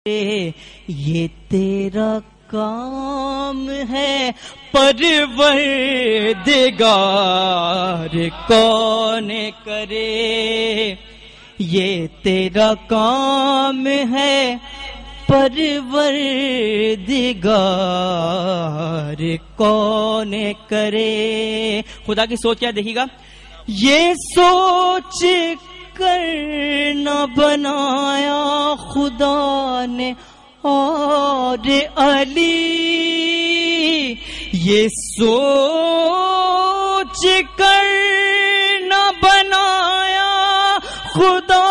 یہ تیرا کام ہے پروردگار کون کرے، یہ تیرا کام ہے پروردگار کون کرے۔ خدا کی سوچ کیا دیکھیے گا، یہ سوچ کر نہ بنایا خدا نے اور علی، یہ سوچ کر نہ بنایا خدا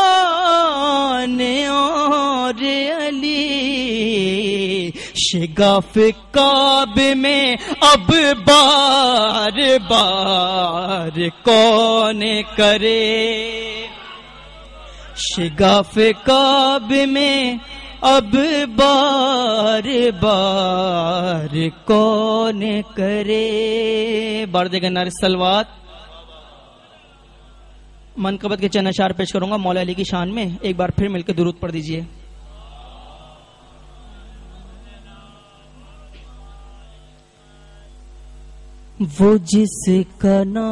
نے اور علی، شگاف کعبے میں اب بار بار کون کرے، شگاف کعبے میں اب بار بار کون کرے۔ بارد گنار سلوات منقبت کے چند اشعار پیش کروں گا مولا علی کی شان میں، ایک بار پھر مل کے درود پڑھ دیجئے۔ وہ جس کا نام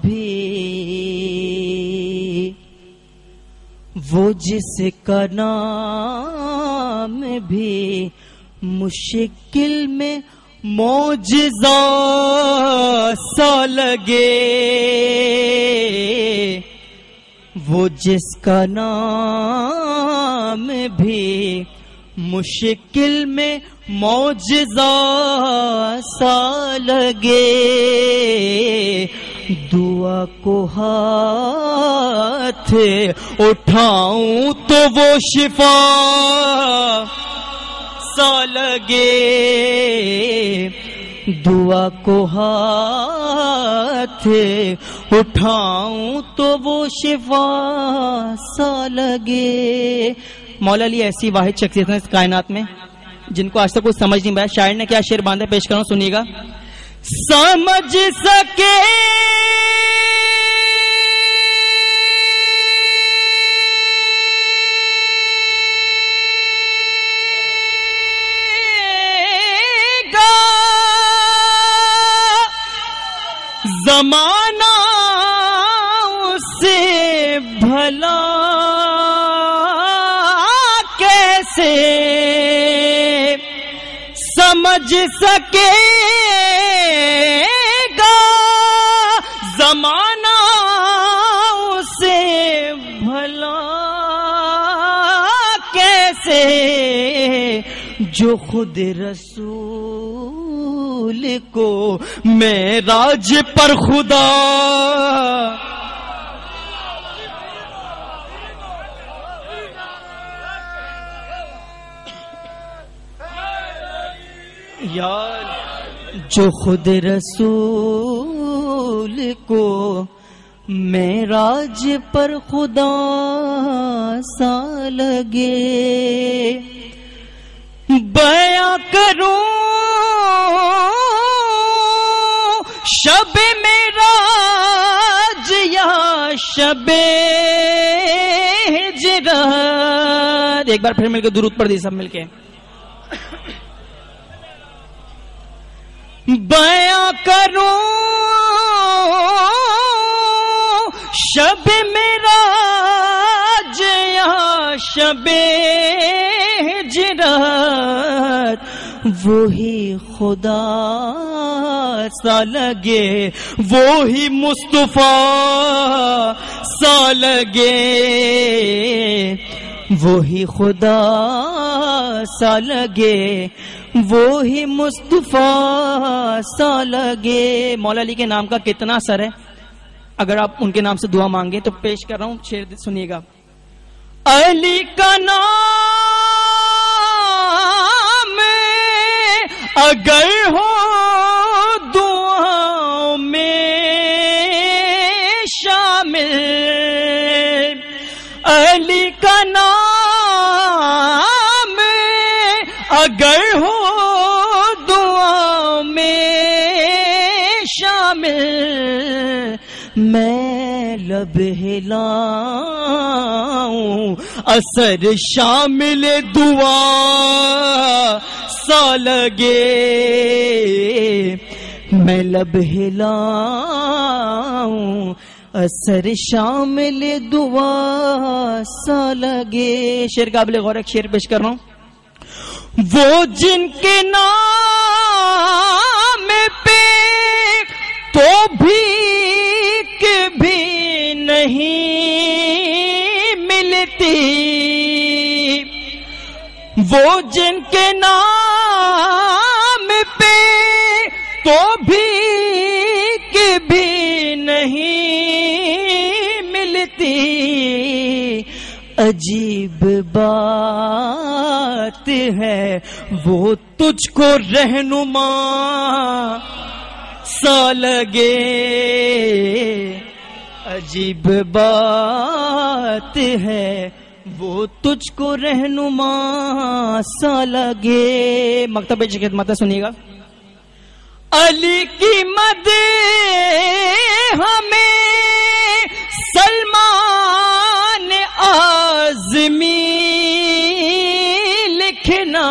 بھی، وہ جس کا نام بھی مشکل میں معجزہ سا لگے، وہ جس کا نام بھی مشکل میں معجزہ سا لگے، دعا کو ہاتھ اٹھاؤں تو وہ شفا سا لگے، دعا کو ہاتھ اٹھاؤں تو وہ شفا سا لگے۔ مولا علی ایسی واحد شخصیت ہے اس کائنات میں جن کو آج تک کچھ سمجھ نہیں پایا۔ شاعر نے کیا شعر باندھا پیش کروں، سنیے گا۔ سمجھ سکے گا زمانہ اس سے بھلا کیسے، سمجھ سکے گا زمانہ اسے بھلا کیسے، جو خود رسول کو معراج پر خدا یار، جو خود رسول کو معراج پر خدا سا لگے، بیاں کروں شب معراج یا شب ہجرت، ایک بار پھر مل کے درود پڑھ دی سب مل کے۔ بیاں کروں شب معراج یا شب ہجرت، وہی خدا سا لگے، وہی مصطفیٰ سا لگے، وہی خدا سا لگے، وہی مصطفیٰ سا لگے۔ مولا علی کے نام کا کتنا اثر ہے، اگر آپ ان کے نام سے دعا مانگے تو پیش کر رہا ہوں شعر سنیے گا۔ علی کا نام اگر ہو دعاؤں میں شامل، علی کا نام اگر ہو دعا میں شامل، میں لب ہلاؤں اثر شامل دعا سا لگے، میں لب ہلاؤں اثر شامل دعا سا لگے۔ شعر قابل غور ایک شعر پیش کر رہا ہوں۔ وہ جن کے نام پہ تو بھیک بھی نہیں ملتی، وہ جن کے نام پہ تو بھیک بھی نہیں ملتی، عجیب بات ہے وہ تجھ کو رہنما سا لگے، عجیب بات ہے وہ تجھ کو رہنما سا لگے۔ مکتب خدمت سنیے گا۔ علی کی مدح ہمیں سلمان اعظمی لکھنا،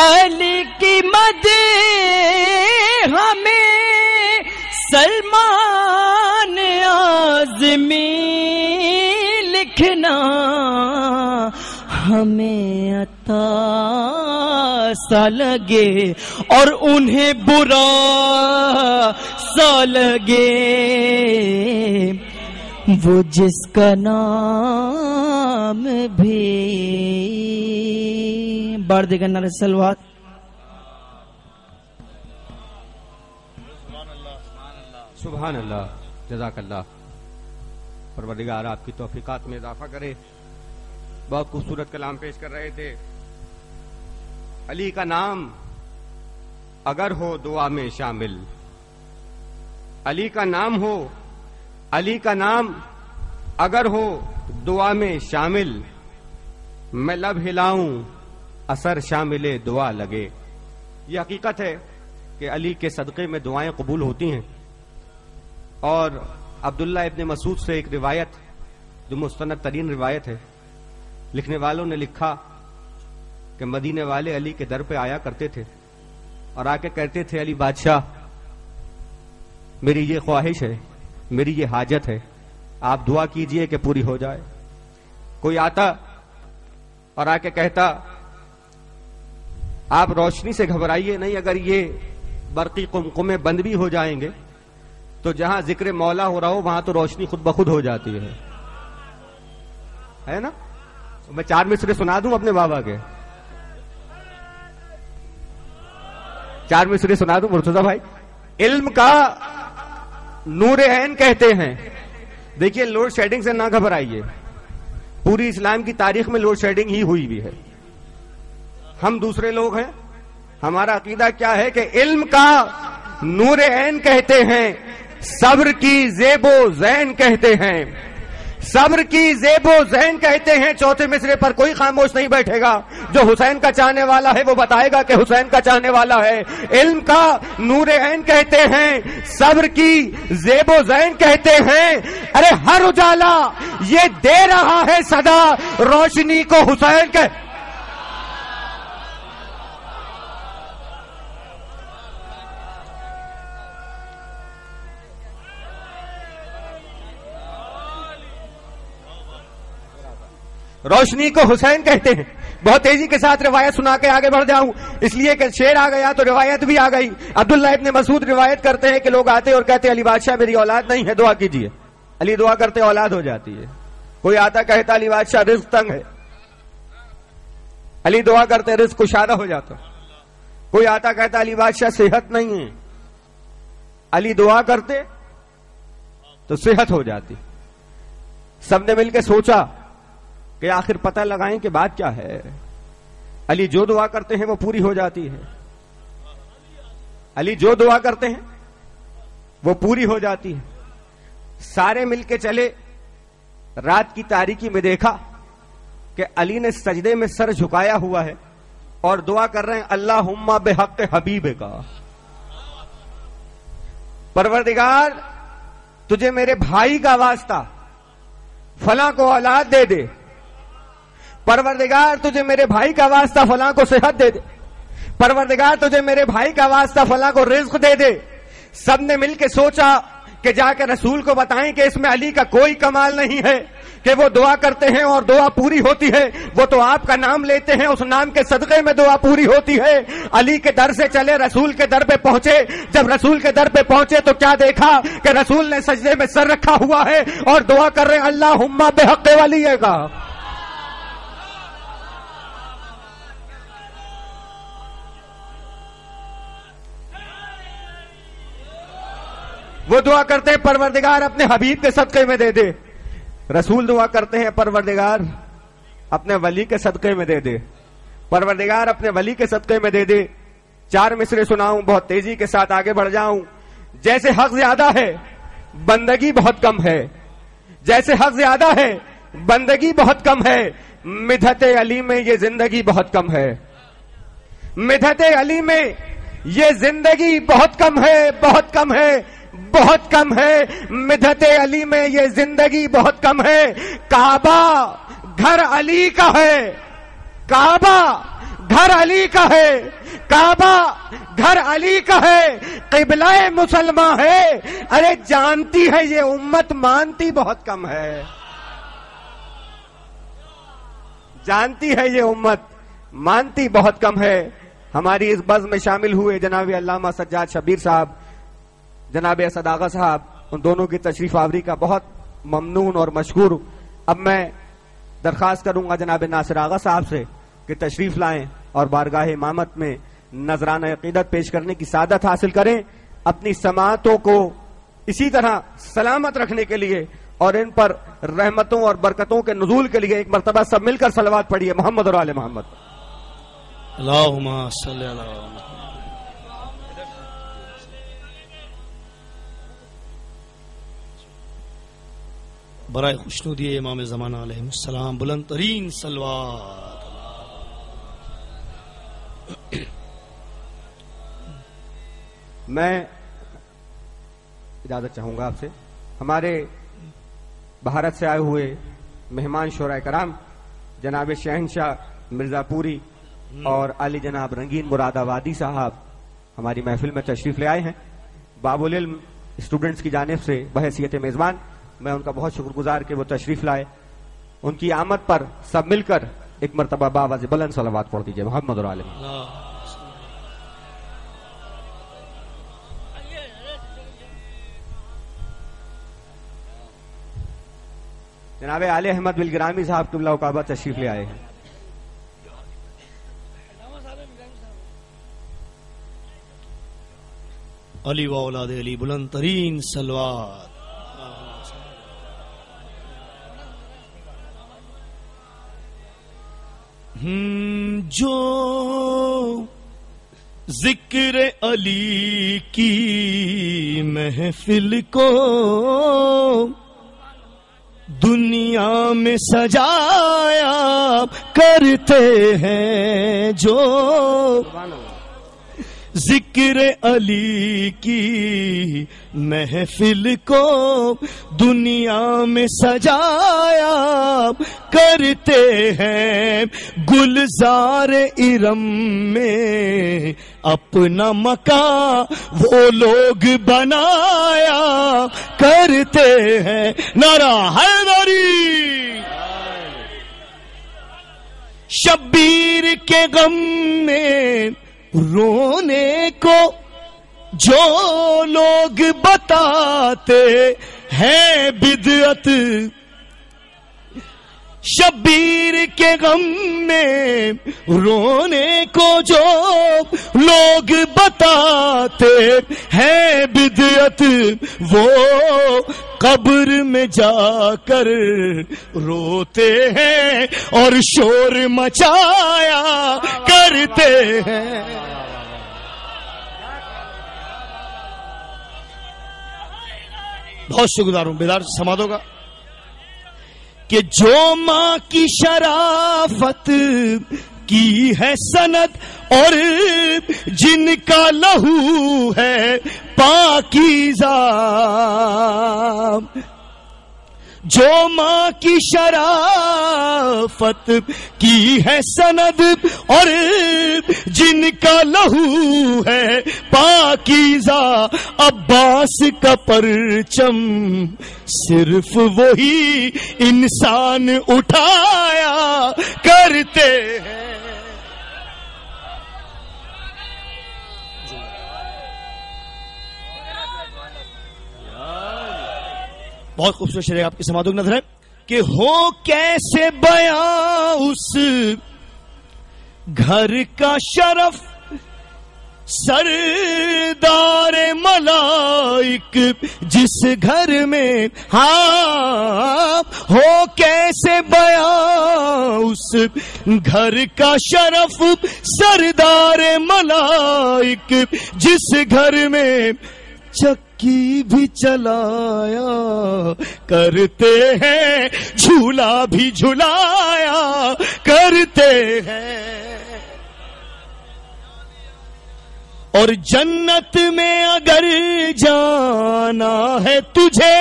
علی کی مدح ہمیں سلمان اعظمی لکھنا، ہمیں عطا سا لگے اور انہیں برا سا لگے، وہ جس کا نام بھی بار دیگر نعرہ صلوات۔ سبحان اللہ، جزاک اللہ، پروردگار آپ کی توفیقات میں اضافہ کرے۔ بہت خوبصورت کلام پیش کر رہے تھے۔ علی کا نام اگر ہو دعا میں شامل، علی کا نام ہو، علی کا نام اگر ہو دعا میں شامل، میں لب ہلاؤں اثر شامل دعا لگے۔ یہ حقیقت ہے کہ علی کے صدقے میں دعائیں قبول ہوتی ہیں، اور عبداللہ ابن مسعود سے ایک روایت جو مستند ترین روایت ہے، لکھنے والوں نے لکھا کہ مدینے والے علی کے در پہ آیا کرتے تھے اور آ کے کہتے تھے علی بادشاہ میری یہ خواہش ہے، میری یہ حاجت ہے، آپ دعا کیجئے کہ پوری ہو جائے۔ کوئی آتا اور آ کے کہتا آپ روشنی سے گھبرائیے نہیں، اگر یہ برقی قمقمے بند بھی ہو جائیں گے تو جہاں ذکر مولا ہو رہا ہو وہاں تو روشنی خود بخود ہو جاتی ہے نا۔ میں 4 مصرے سنا دوں اپنے بابا کے، 4 مصرے سنا دوں مرتضی بھائی۔ علم کا نور عین کہتے ہیں، دیکھیے لوڈ شیڈنگ سے نہ گھبرائیے، پوری اسلام کی تاریخ میں لوڈ شیڈنگ ہی ہوئی بھی ہے۔ ہم دوسرے لوگ ہیں، ہمارا عقیدہ کیا ہے کہ علم کا نور عین کہتے ہیں، صبر کی زیب و زین کہتے ہیں، صبر کی زیب و زین کہتے ہیں۔ 4 مصرے پر کوئی خاموش نہیں بیٹھے گا، جو حسین کا چاہنے والا ہے وہ بتائے گا کہ حسین کا چاہنے والا ہے۔ علم کا نور عین کہتے ہیں، صبر کی زیب و زین کہتے ہیں، ارے ہر اجالا یہ دے رہا ہے صدا، روشنی کو حسین کہ روشنی کو حسین کہتے ہیں۔ بہت تیزی کے ساتھ روایت سنا کے آگے بڑھ جاؤں اس لیے کہ شعر آ گیا تو روایت بھی آ گئی۔ عبداللہ ابن مسعود روایت کرتے ہیں کہ لوگ آتے اور کہتے علی بادشاہ میری اولاد نہیں ہے، دعا کیجیے۔ علی دعا کرتے اولاد ہو جاتی ہے۔ کوئی آتا کہتا علی بادشاہ رزق تنگ ہے، علی دعا کرتے رزق کشادہ ہو جاتا۔ کوئی آتا کہتا علی بادشاہ صحت نہیں ہے، علی دعا کرتے تو صحت ہو جاتی۔ سب نے مل کے سوچا کہ آخر پتہ لگائیں کہ بات کیا ہے۔ علی جو دعا کرتے ہیں وہ پوری ہو جاتی ہے، علی جو دعا کرتے ہیں وہ پوری ہو جاتی ہے۔ سارے مل کے چلے، رات کی تاریکی میں دیکھا کہ علی نے سجدے میں سر جھکایا ہوا ہے اور دعا کر رہے ہیں اللہم بحق حبیب کا، پروردگار تجھے میرے بھائی کا واسطہ فلاں کو اولاد دے دے، پروردگار تجھے میرے بھائی کا واسطہ فلاں کو صحت دے دے، پروردگار تجھے میرے بھائی کا واسطہ فلاں کو رزق دے دے. سب نے مل کے سوچا کہ جا کے رسول کو بتائیں کہ اس میں علی کا کوئی کمال نہیں ہے کہ وہ دعا کرتے ہیں اور دعا پوری ہوتی ہے، وہ تو آپ کا نام لیتے ہیں، اس نام کے صدقے میں دعا پوری ہوتی ہے. علی کے در سے چلے رسول کے در پہ پہنچے. جب رسول کے در پہ پہنچے تو کیا دیکھا کہ رسول نے سجدے میں سر رکھا ہوا ہے اور دعا کر رہے ہیں اللہم بحق ولی کا. وہ دعا کرتے ہیں پروردگار اپنے حبیب کے صدقے میں دے دے. رسول دعا کرتے ہیں پروردگار اپنے ولی کے صدقے میں دے دے، پروردگار اپنے ولی کے صدقے میں دے دے. 4 مصرے سناؤں، بہت تیزی کے ساتھ آگے بڑھ جاؤں. جیسے حق زیادہ ہے بندگی بہت کم ہے، جیسے حق زیادہ ہے بندگی بہت کم ہے، مدحت علی میں یہ زندگی بہت کم ہے، مدحت علی میں یہ زندگی بہت کم ہے، بہت کم ہے، بہت کم ہے. مدحت علی میں یہ زندگی بہت کم ہے. کعبہ گھر علی کا ہے، کعبہ گھر علی کا ہے، کعبہ گھر علی کا ہے، قبلہ مسلمہ ہے. ارے جانتی ہے یہ امت، مانتی بہت کم ہے. جانتی ہے یہ امت، مانتی بہت کم ہے. ہماری اس بزم میں شامل ہوئے جناب علامہ سجاد شبیر صاحب، جناب اسد آغا صاحب، ان دونوں کی تشریف آوری کا بہت ممنون اور مشکور. اب میں درخواست کروں گا جناب ناصر آغا صاحب سے کہ تشریف لائیں اور بارگاہ امامت میں نذرانہ عقیدت پیش کرنے کی سعادت حاصل کریں. اپنی سماعتوں کو اسی طرح سلامت رکھنے کے لیے اور ان پر رحمتوں اور برکتوں کے نزول کے لیے ایک مرتبہ سب مل کر صلوات پڑھیے محمد اور آل محمد. اللہم صلی علی محمد. برائے خوشنودی امام زمانہ علیہ السلام بلند ترین صلوات. میں اجازت چاہوں گا آپ سے. ہمارے بھارت سے آئے ہوئے مہمان شورائے کرام جناب شہنشاہ مرزا پوری اور علی جناب رنگین مراد آبادی صاحب ہماری محفل میں تشریف لے آئے ہیں. باب العلم اسٹوڈنٹس کی جانب سے بحیثیت میزبان میں ان کا بہت شکر گزار کہ وہ تشریف لائے. ان کی آمد پر سب مل کر ایک مرتبہ باواز بلند صلوات پڑھ دیجیے محمد اور آل محمد. جناب علی احمد بالگرامی صاحب قبلہ و کعبہ تشریف لے آئے ہیں. علی و اولاد علی بلند ترین صلوات. جو ذکر علی کی محفل کو دنیا میں سجایا کرتے ہیں، جو ذکر علی کی محفل کو دنیا میں سجایا کرتے ہیں، گلزار ارم میں اپنا مکان وہ لوگ بنایا کرتے ہیں. نعرہ حیدری. شبیر کے غم میں رونے کو جو لوگ بتاتے ہیں بدعت، شبیر کے غم میں رونے کو جو لوگ بتاتے ہیں بدعت، وہ قبر میں جا کر روتے ہیں اور شور مچایا کرتے ہیں. بہت شکردار ہوں، بیدار سماعت ہوگا کہ جو ماں کی شرافت کی ہے سند اور جن کا لہو ہے پاکیزہ، جو ماں کی شرافت کی ہے سند، اور جن کا لہو ہے پاکیزہ، عباس کا پرچم صرف وہی انسان اٹھایا کرتے ہیں۔ بہت خوبصورت شعر آپ کی سماعت کو نظر ہے کہ ہو کیسے بیاں اس گھر کا شرف، سردار ملائک جس گھر میں، ہاں ہو کیسے بیاں اس گھر کا شرف، سردار ملائک جس گھر میں چکی بھی چلایا کرتے ہیں، جھولا بھی جھلایا کرتے ہیں۔ اور جنت میں اگر جانا ہے تجھے،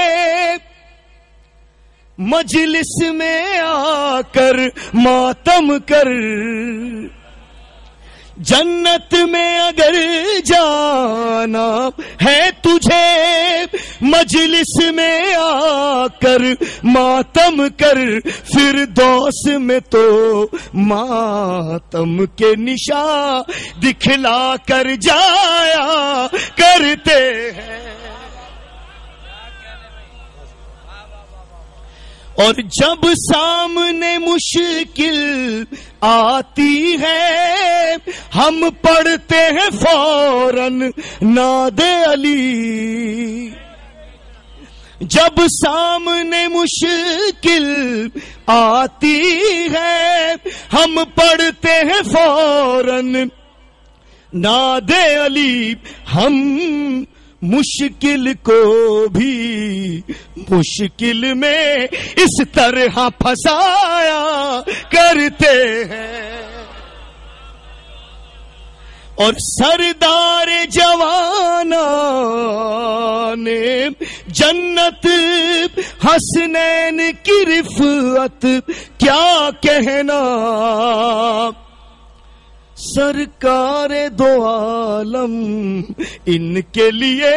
مجلس میں آ کر ماتم کر، جنت میں اگر جانا ہے تجھے، مجلس میں آ کر ماتم کر، فردوس میں تو ماتم کے نشاں دکھلا کر جایا کرتے ہیں۔ اور جب سامنے مشکل آتی ہے، ہم پڑھتے ہیں فوراً ناد علی، جب سامنے مشکل آتی ہے، ہم پڑھتے ہیں فوراً ناد علی، ہم مشکل کو بھی مشکل میں اس طرح پھنسایا کرتے ہیں۔ اور سردار جوانان جنت حسنین کی رفعت کیا کہنا، سرکار دو عالم ان کے لیے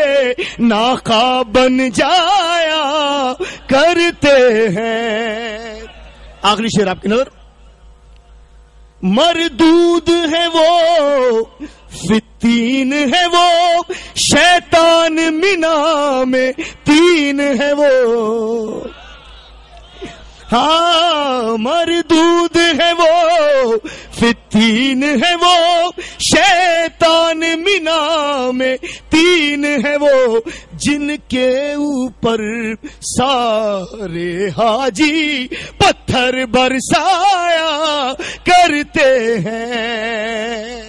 ناقہ بن جایا کرتے ہیں۔ آخری شعر آپ کی نظر، مردود ہے وہ فتین ہے وہ، شیطان مینا میں تین ہے وہ، ہاں مردود ہے وہ فتین ہے وہ، شیطان مینا میں تین ہے وہ، جن کے اوپر سارے حاجی پتھر برسایا کرتے ہیں۔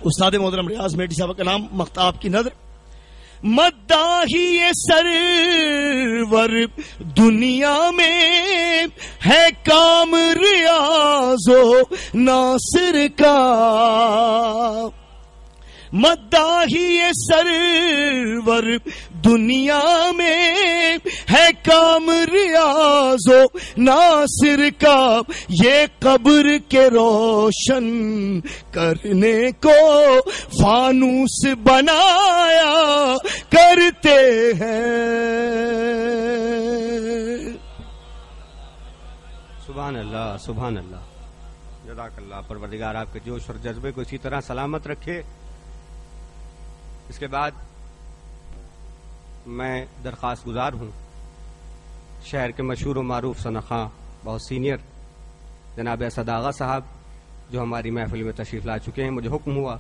استاد محترم ریاض میٹھی صاحب کا نام مختاب کی نظر، مداحی سرور دنیا میں ہے کام ریاض و ناصر کا، مداحی سرور دنیا میں ہے کام ریاض و ناصر کا، یہ قبر کے روشن کرنے کو فانوس بنایا کرتے ہیں۔ سبحان اللہ سبحان اللہ، جزاک اللہ، پروردگار آپ کے جوش اور جذبے کو اسی طرح سلامت رکھے۔ اس کے بعد میں درخواست گزار ہوں شہر کے مشہور و معروف ثناخواں بہت سینئر جناب اسد آغا صاحب جو ہماری محفل میں تشریف لا چکے ہیں، مجھے حکم ہوا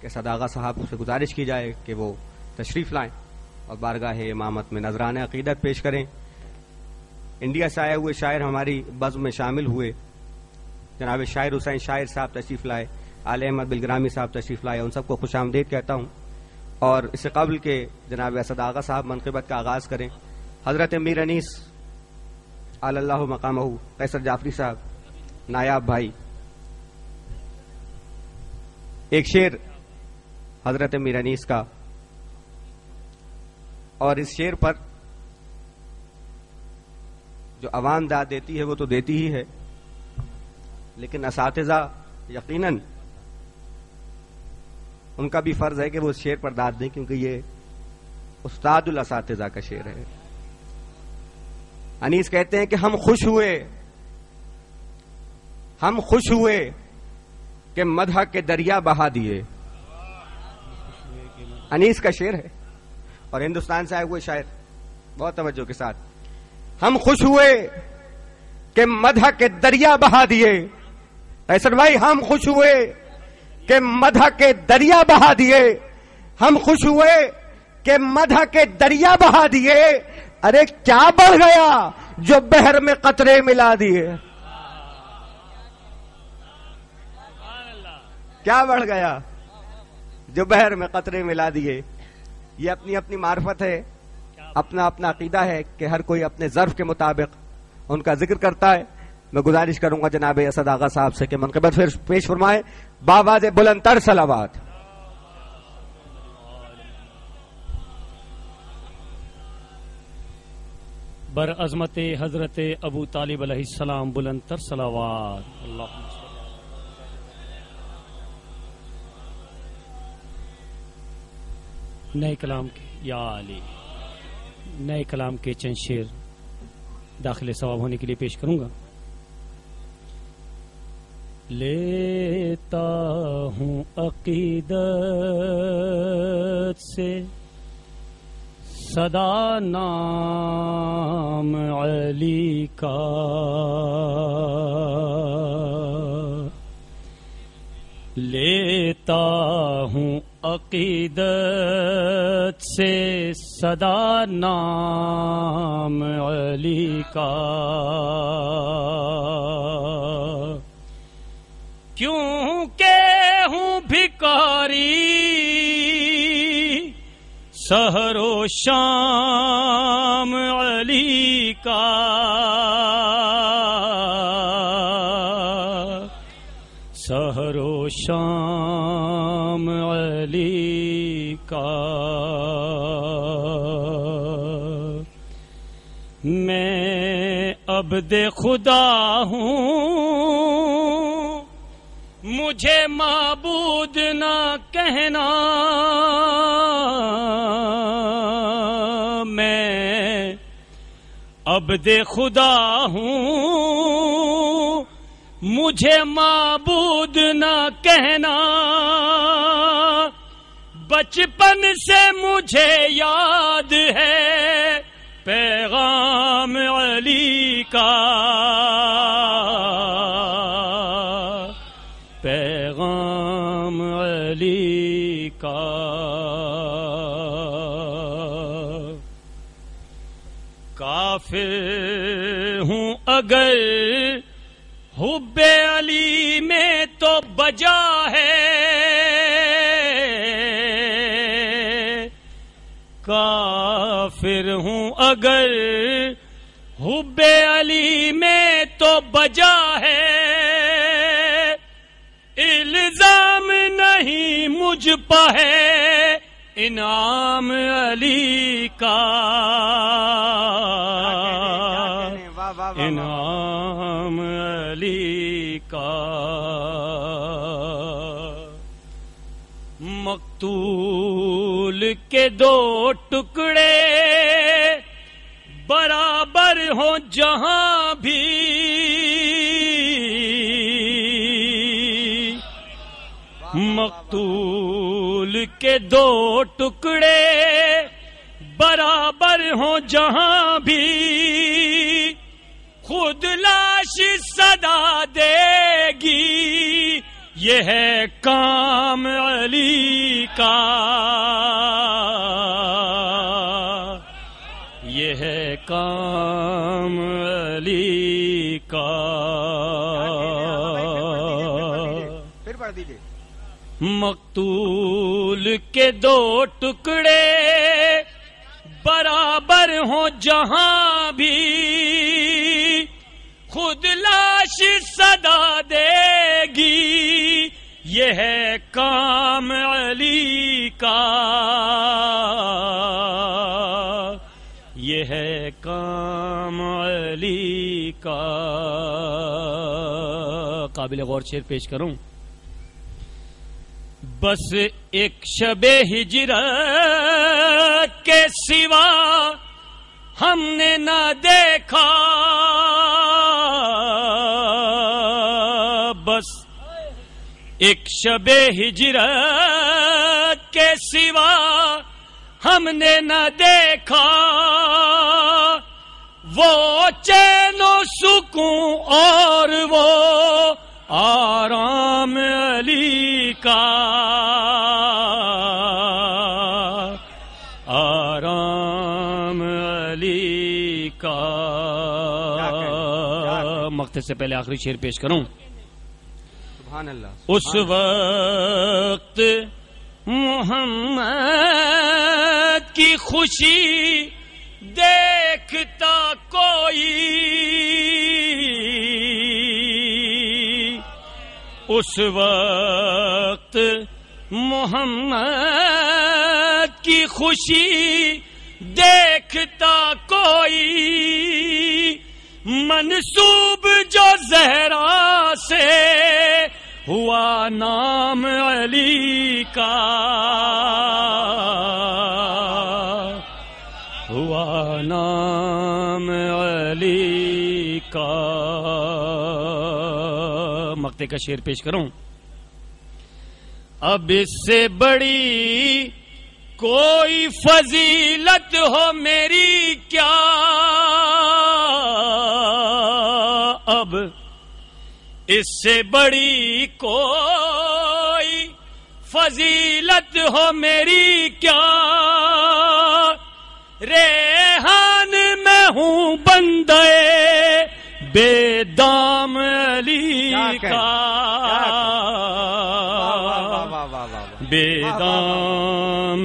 کہ اسد آغا صاحب سے گزارش کی جائے کہ وہ تشریف لائیں اور بارگاہ امامت میں نذرانہ عقیدت پیش کریں۔ انڈیا سے آئے ہوئے شاعر ہماری بزم میں شامل ہوئے، جناب شاعر حسین شاعر صاحب تشریف لائے، آل احمد بلگرامی صاحب تشریف لائے، ان سب کو خوش آمدید کہتا ہوں۔ اور اس سے قبل کے جناب اسد آغا صاحب منقبت کا آغاز کریں، حضرت امیر انیس علی اللہ مقامہ قیصر جعفری صاحب، نایاب بھائی ایک شعر حضرت میر انیس کا، اور اس شعر پر جو عوام داد دیتی ہے وہ تو دیتی ہی ہے، لیکن اساتذہ یقیناً ان کا بھی فرض ہے کہ وہ اس شعر پر داد دیں، کیونکہ یہ استاد الاساتذہ کا شعر ہے۔ انیس کہتے ہیں کہ ہم خوش ہوئے کہ مدح کے دریا بہا دیے۔ انیس کا شعر ہے اور ہندوستان سے آئے ہوئے شاعر، بہت توجہ کے ساتھ، ہم خوش ہوئے کہ مدح کے دریا بہا دیے۔ احسن بھائی، ہم خوش ہوئے کہ مدح کے دریا بہا دیے، ہم خوش ہوئے کہ مدح کے دریا بہا دیے۔ ارے کیا بڑھ گیا جو بحر میں قطرے ملا دیے، کیا بڑھ گیا جو بحر میں قطرے ملا دیے۔ یہ اپنی اپنی معرفت ہے، اپنا اپنا عقیدہ ہے کہ ہر کوئی اپنے ظرف کے مطابق ان کا ذکر کرتا ہے۔ میں گزارش کروں گا جناب اسد آغا صاحب سے کہ منقبت پیش فرمائے بآواز بلند تر صلوات۔ برعظمت حضرت ابو طالب علیہ السلام بلند تر صلوات۔ اللہم صل۔ نئے کلام کے یا علی، نئے کلام کے چند شعر داخل ثواب ہونے کے لیے پیش کروں گا۔ لیتا ہوں عقیدت سے صدا نام علی کا، لیتا ہوں عقیدت سے صدا نام علی کا، کیونکہ ہوں بھکاری سحر و شام علی کا، سحر و شام علی کا۔ میں عبد خدا ہوں، مجھے معبود نہ کہنا، میں عبد خدا ہوں، مجھے معبود نہ کہنا، بچپن سے مجھے یاد ہے پیغام علی کا، پیغام علی کا۔ کافر ہوں اگر حب علی میں تو بجا ہے، کافر ہوں اگر حب علی میں تو بجا ہے، الزام نہیں مجھ پہ ہے انعام علی کا، انعام علی کا۔ مقتول کے دو ٹکڑے برابر ہوں جہاں بھی، مقتول کے دو ٹکڑے برابر ہوں جہاں بھی، خود لاش صدا دے گی، یہ ہے کام علی کا، یہ ہے کام علی کا۔ پھر پڑھ دیجیے۔ مقتول کے دو ٹکڑے برابر ہوں جہاں بھی، خود لاش صدا دے گی، یہ ہے کام علی کا، یہ ہے کام علی کا. قابل غور شعر پیش کروں. بس ایک شب ہجرت کے سوا ہم نے نہ دیکھا، بس ایک شب ہجرت کے سوا ہم نے نہ دیکھا، وہ چین و سکون اور وہ آرام علی کا، آرام علی کا. مقطع سے پہلے آخری شعر پیش کروں. سبحان اللہ. اس وقت محمد کی خوشی دیکھتا کوئی، اس وقت محمد کی خوشی دیکھتا کوئی، منسوب جو زہرا سے ہوا نام علی کا، ہوا نام علی کا. مقطع کا شعر پیش کروں. اب اس سے بڑی کوئی فضیلت ہو میری کیا، اب اس سے بڑی کوئی فضیلت ہو میری کیا، ریحان میں ہوں بندے بے دام علی کا، بے دام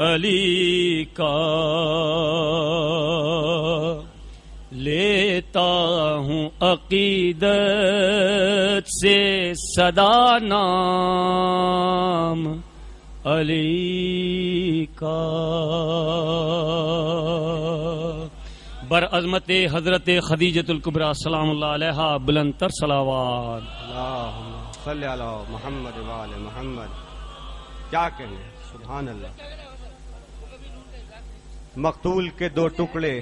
علی کا. لیتا ہوں عقیدت سے صدا نام علی کا. برعظمت حضرت خدیجۃ الکبریٰ سلام اللہ علیہا بلند تر صلوات. اللہم صلی علی محمد و آل محمد. کیا کہیں، سبحان اللہ. مقتول کے دو ٹکڑے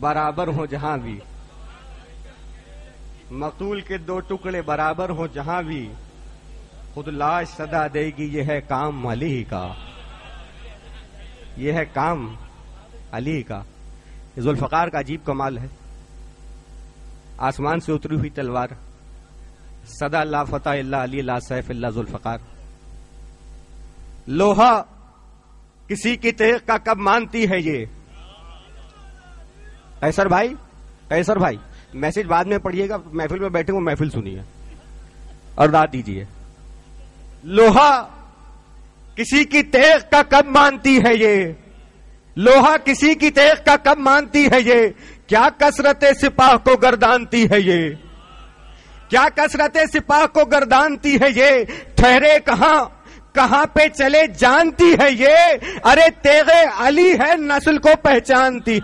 برابر ہوں جہاں بھی، مقتول کے دو ٹکڑے برابر ہوں جہاں بھی، خود لاش صدا دے گی، یہ ہے کام علی کا، یہ ہے کام علی کا. ذوالفقار کا عجیب کمال ہے. آسمان سے اتری ہوئی تلوار، صدا لا فتح الا علی لا سیف الا ذوالفقار. لوہا کسی کی تیغ کا کب مانتی ہے یہ. قیصر بھائی میسج بعد میں پڑھیے گا، محفل میں بیٹھے وہ محفل سنیے اور داد دیجیے. لوہا کسی کی تیغ کا کب مانتی ہے یہ، لوہا کسی کی تیغ کا کب مانتی ہے یہ، کیا کثرت سپاہ کو گردانتی ہے یہ، کیا کثرت سپاہ کو گردانتی ہے یہ، ٹھہرے کہاں پہ چلے جانتی ہے یہ، ارے تیغ علی ہے نسل کو پہچانتی.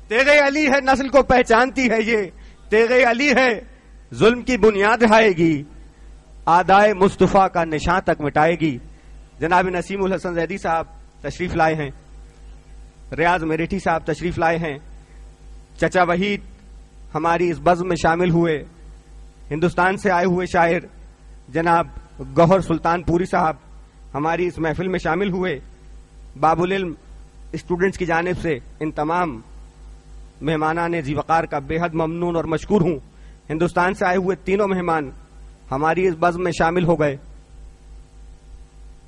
تیغ علی ہے نسل کو پہچانتی ہے یہ، تیغ علی ہے ظلم کی بنیاد ہائے گی، آدائے مصطفیٰ کا نشان تک مٹائے گی. جناب نسیم الحسن زیدی صاحب تشریف لائے ہیں، ریاض میرٹھی صاحب تشریف لائے ہیں، چچا وحید ہماری اس بزم میں شامل ہوئے، ہندوستان سے آئے ہوئے شاعر جناب گوہر سلطان پوری صاحب ہماری اس محفل میں شامل ہوئے. باب العلم اسٹوڈنٹس کی جانب سے ان تمام مہمانان ذی وقار کا بے حد ممنون اور مشکور ہوں. ہندوستان سے آئے ہوئے تینوں مہمان ہماری اس بزم میں شامل ہو گئے،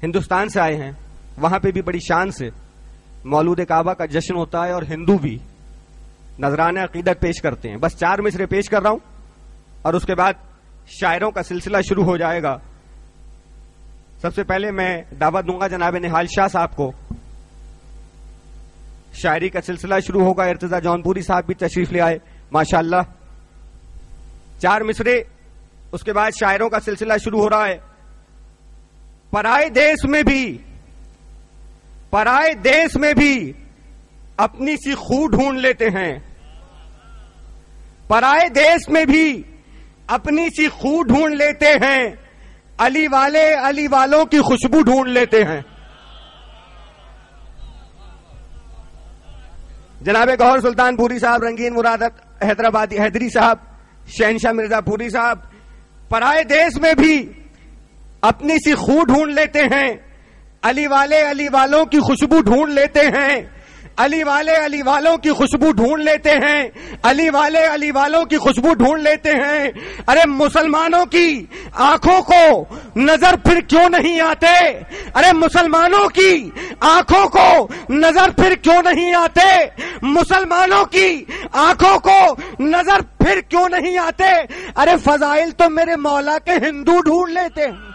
ہندوستان سے آئے ہیں، وہاں پہ بھی بڑی شان سے مولود کعبہ کا جشن ہوتا ہے اور ہندو بھی نذرانہ عقیدت پیش کرتے ہیں. بس 4 مصرے پیش کر رہا ہوں اور اس کے بعد شاعروں کا سلسلہ شروع ہو جائے گا. سب سے پہلے میں دعوت دوں گا جناب نہال شاہ صاحب کو. شاعری کا سلسلہ شروع ہوگا. ارتضیٰ جونپوری صاحب بھی تشریف لے آئے ماشاءاللہ. 4 مصرے اس کے بعد شاعروں کا سلسلہ شروع ہو رہا ہے. پرائے دیس میں بھی اپنی سی خو ڈھونڈ لیتے ہیں. پرائے دیس میں بھی اپنی سی خو ڈھونڈ لیتے ہیں. علی والوں کی خوشبو ڈھونڈ لیتے ہیں. جناب گوہر سلطان پوری صاحب، رنگین مراد حیدرآبادی حیدری صاحب، شہنشاہ مرزا پوری صاحب، پرائے دیس میں بھی اپنی سی خو ڈھونڈ لیتے ہیں. علی والوں کی خوشبو ڈھونڈ لیتے ہیں. علی والوں کی خوشبو ڈھونڈ لیتے ہیں. علی والوں کی خوشبو ڈھونڈ لیتے ہیں. ارے مسلمانوں کی آنکھوں کو نظر پھر کیوں نہیں آتے؟ ارے مسلمانوں کی آنکھوں کو نظر پھر کیوں نہیں آتے؟ مسلمانوں کی آنکھوں کو نظر پھر کیوں نہیں آتے؟ ارے فضائل تو میرے مولا کے ہندو ڈھونڈ لیتے ہیں.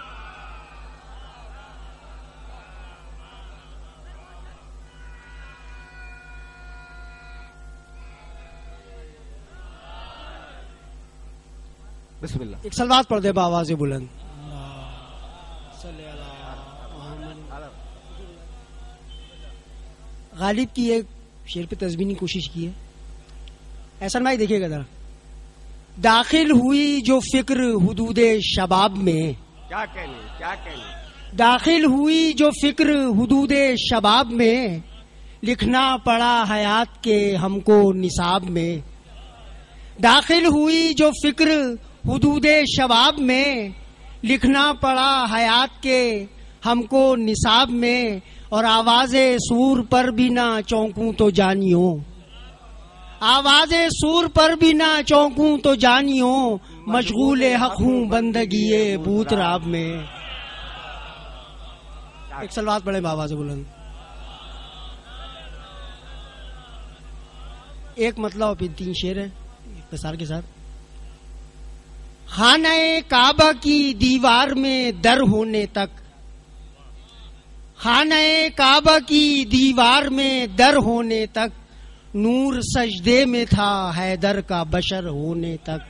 بسم اللہ. ایک سلوات پڑھ دے بآواز بلند. غالب کی ایک شعر پہ تزمینی کوشش کی ہے. احسان بھائی دیکھیے گا ذرا. داخل ہوئی جو فکر حدود شباب میں، کیا کہنے داخل ہوئی جو فکر حدود شباب میں، لکھنا پڑا حیات کے ہم کو نصاب میں. داخل ہوئی جو فکر حدود شباب میں، لکھنا پڑا حیات کے ہم کو نصاب میں. اور آواز سور پر بھی نہ چونکوں تو جانیوں، آواز سور پر بھی نہ چونکوں تو جانیوں، مشغول حق ہوں بندگی بوت راب میں. ایک سلوات پڑھیں بآواز بلند. ایک مطلب اور پھر 3 شعر ہے اختصار کے ساتھ. خانہ کعبہ کی دیوار میں در ہونے تک، خانہ کعبہ کی دیوار میں در ہونے تک، نور سجدے میں تھا حیدر کا بشر ہونے تک.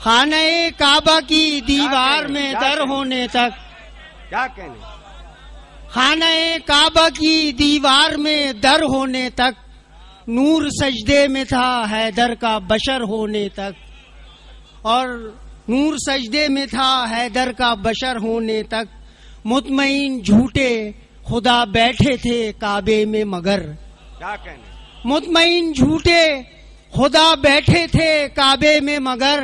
خانہ کعبہ کی دیوار میں در ہونے تک، کیا کہنے خانہ کعبہ کی دیوار میں در ہونے تک، نور سجدے میں تھا حیدر کا بشر ہونے تک. اور نور سجدے میں تھا حیدر کا بشر ہونے تک. مطمئن جھوٹے خدا بیٹھے تھے کعبے میں مگر، کیا کہنے مطمئن جھوٹے خدا بیٹھے تھے کعبے میں مگر،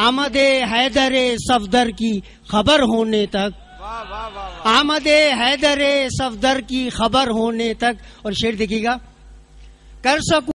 آمد حیدر صفدر کی خبر ہونے تک. واہ واہ واہ. آمد حیدر صفدر کی خبر ہونے تک. اور شعر دیکھیے گا. کر سکوں